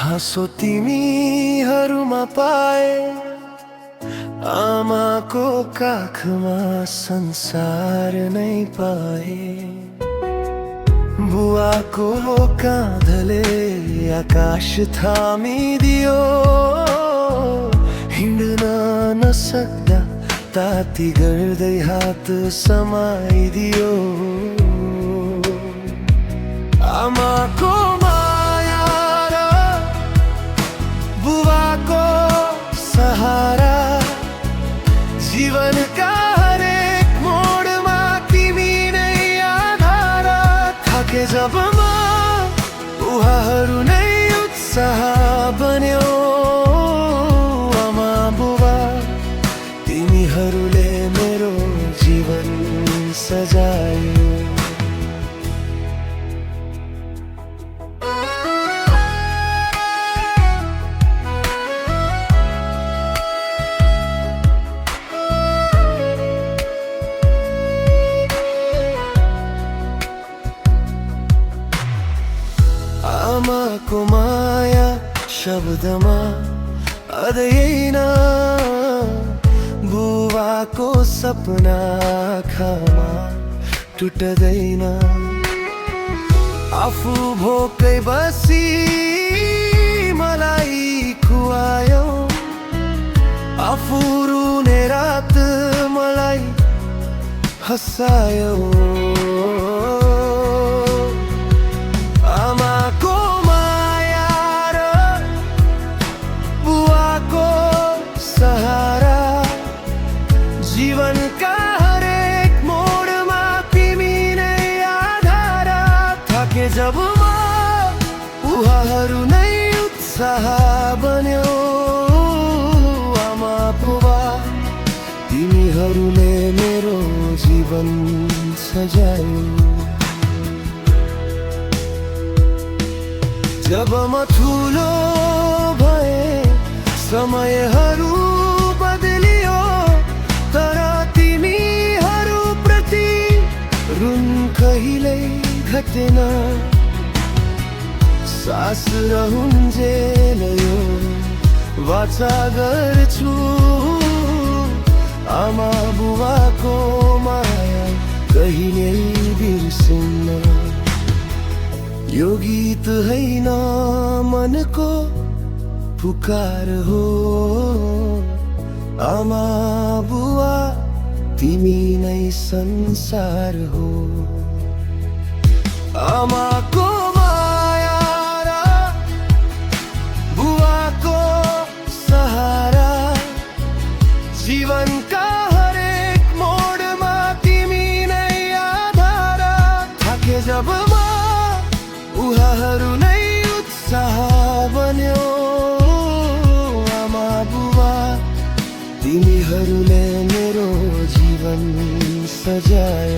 हाँसो तिमीहरूमा पाए, आमाको काखमा संसार नै पाए। बुवाको काँधले आकाश थामिदियो, हिँड्न नसक्दा ताती गर्दै हात समाइदियो। आमाको माया र बुवाको सहारा, जीवनका हरेक मोडमा तिमी नै आधार। थाके जब म उहाँहरू नै उत्साह बन्यो। आमा बुबा तिमीहरूले मेरो जीवन सजायो। आमाको माया शब्दमा अदैन, बुवाको सपना आँखामा टुट्दैन। आफू भोकै बसी मलाई खुवायो, आफू रुने रात मलाई हँसायो। आमाको माया र बुवाको सहारा, जीवनका हरेक मोडमा तिमी नै आधार। थाके जब म उहाँहरू नै उत्साह बन्यो। आमा बुबा तिमीहरूले मेरो जीवन सजायो। जब म ठुलो भए समयहरू बदलियो, तर तिमीहरू प्रति ऋण कहिल्यै घटेन। सास रहुन्जेल यो वाचा गर्छु, आमा बुबाको माया कहिल्यै बिर्सिन्न। यो गीत हैन मनको पुकार हो, आमा बुवा तिमी नै संसार हो। आमाको माया र बुवाको सहारा, जीवनका हरेक मोडमा तिमी नै आधार। थाके जब म उहाँहरू नै उत्साह बन्यो। आमा बुबा तिमीहरूले मेरो जीवन सजायो।